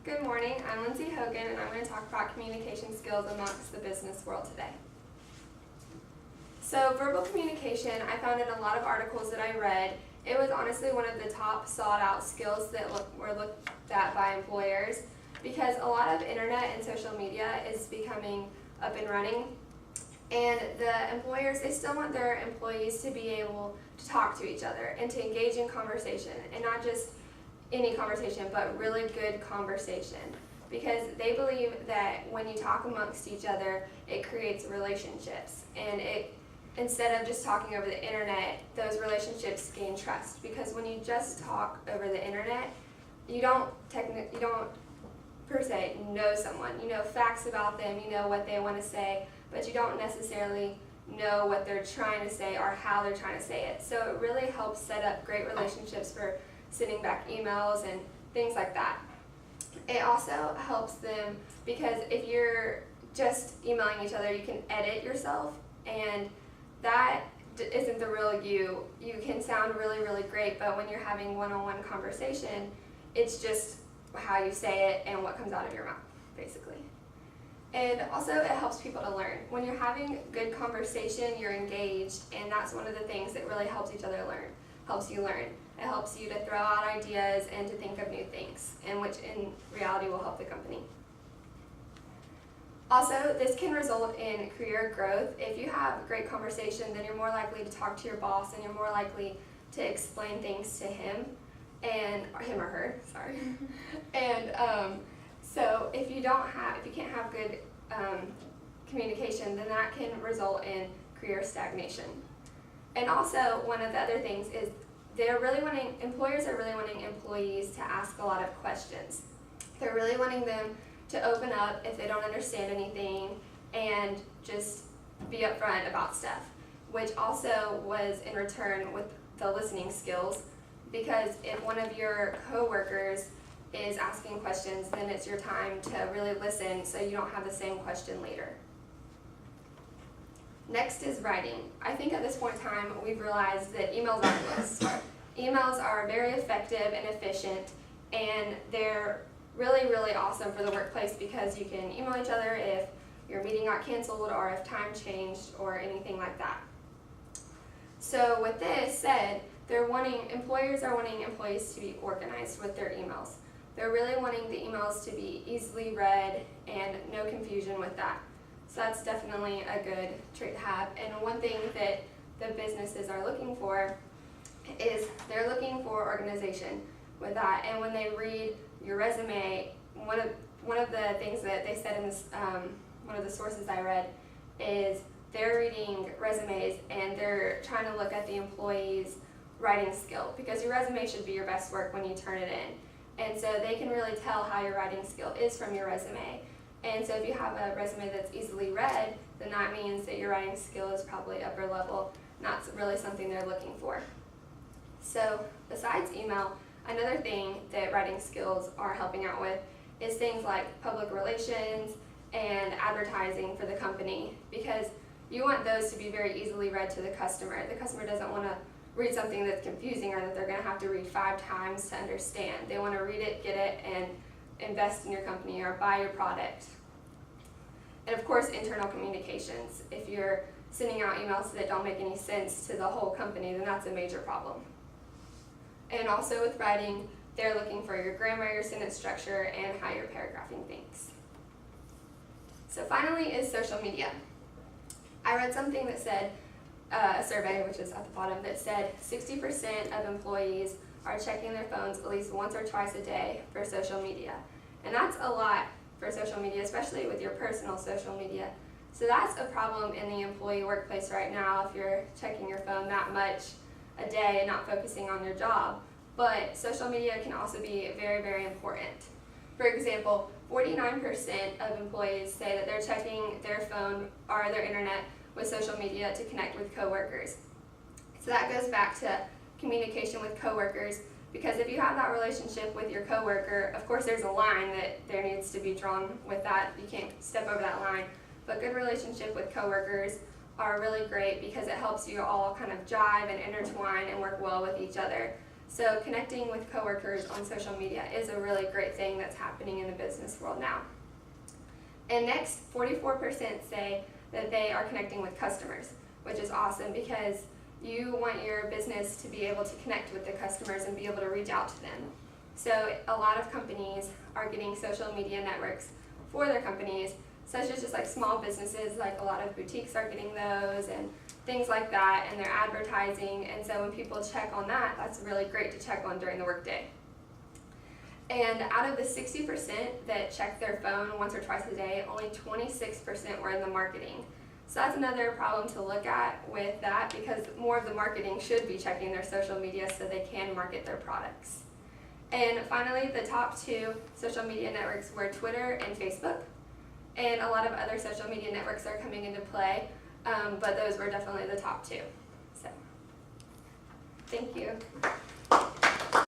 Good morning, I'm Lindsey Hogan, and I'm going to talk about communication skills amongst the business world today. So verbal communication, I found in a lot of articles that I read, it was honestly one of the top sought out skills that were looked at by employers, because a lot of internet and social media is becoming up and running, and the employers, they still want their employees to be able to talk to each other and to engage in conversation, and not just any conversation, but really good conversation, because they believe that when you talk amongst each other, it creates relationships, and instead of just talking over the internet, those relationships gain trust, because when you just talk over the internet, you don't per se know someone. You know facts about them, you know what they want to say, but you don't necessarily know what they're trying to say or how they're trying to say it. So it really helps set up great relationships for sending back emails and things like that. It also helps them because if you're just emailing each other, you can edit yourself, and that isn't the real you. You can sound really, really great, but when you're having one-on-one conversation, it's just how you say it and what comes out of your mouth, basically. And also it helps people to learn. When you're having good conversation, you're engaged, and that's one of the things that really helps each other learn, helps you learn. It helps you to throw out ideas and to think of new things, and which in reality will help the company. Also, this can result in career growth. If you have great conversation, then you're more likely to talk to your boss, and you're more likely to explain things to him or her, sorry. And so if you can't have good communication, then that can result in career stagnation. And also, one of the other things is employers are really wanting employees to ask a lot of questions. They're really wanting them to open up if they don't understand anything and just be upfront about stuff, which also was in return with the listening skills, because if one of your coworkers is asking questions, then it's your time to really listen so you don't have the same question later. Next is writing. I think at this point in time we've realized that emails aren't lists. Emails are very effective and efficient, and they're really, really awesome for the workplace because you can email each other if your meeting got canceled or if time changed or anything like that. So with this said, employers are wanting employees to be organized with their emails. They're really wanting the emails to be easily read and no confusion with that. So that's definitely a good trait to have. And one thing that the businesses are looking for is they're looking for organization with that. And when they read your resume, one of the things that they said in this, one of the sources I read is they're reading resumes and they're trying to look at the employee's writing skill, because your resume should be your best work when you turn it in. And so they can really tell how your writing skill is from your resume. And so if you have a resume that's easily read, then that means that your writing skill is probably upper level, not really something they're looking for. So besides email, another thing that writing skills are helping out with is things like public relations and advertising for the company, because you want those to be very easily read to the customer. The customer doesn't want to read something that's confusing or that they're going to have to read 5 times to understand. They want to read it, get it, and invest in your company or buy your product. And of course, internal communications. If you're sending out emails that don't make any sense to the whole company, then that's a major problem. And also with writing, they're looking for your grammar, your sentence structure, and how you're paragraphing things. So finally is social media. I read something that said, a survey, which is at the bottom, that said 60% of employees are checking their phones at least once or twice a day for social media. And that's a lot for social media, especially with your personal social media. So that's a problem in the employee workplace right now if you're checking your phone that much a day and not focusing on your job. But social media can also be very, very important. For example, 49% of employees say that they're checking their phone or their internet with social media to connect with coworkers. So that goes back to communication with coworkers, because if you have that relationship with your coworker, of course there's a line that there needs to be drawn with that. You can't step over that line. But good relationship with coworkers are really great because it helps you all kind of jive and intertwine and work well with each other. So connecting with coworkers on social media is a really great thing that's happening in the business world now. And next, 44% say that they are connecting with customers, which is awesome because you want your business to be able to connect with the customers and be able to reach out to them. So a lot of companies are getting social media networks for their companies, such as just like small businesses, like a lot of boutiques are getting those and things like that, and they're advertising. And so when people check on that, that's really great to check on during the workday. And out of the 60% that check their phone once or twice a day, only 26% were in the marketing. So that's another problem to look at with that, because more of the marketing should be checking their social media so they can market their products. And finally, the top 2 social media networks were Twitter and Facebook. And a lot of other social media networks are coming into play, but those were definitely the top 2. So, thank you.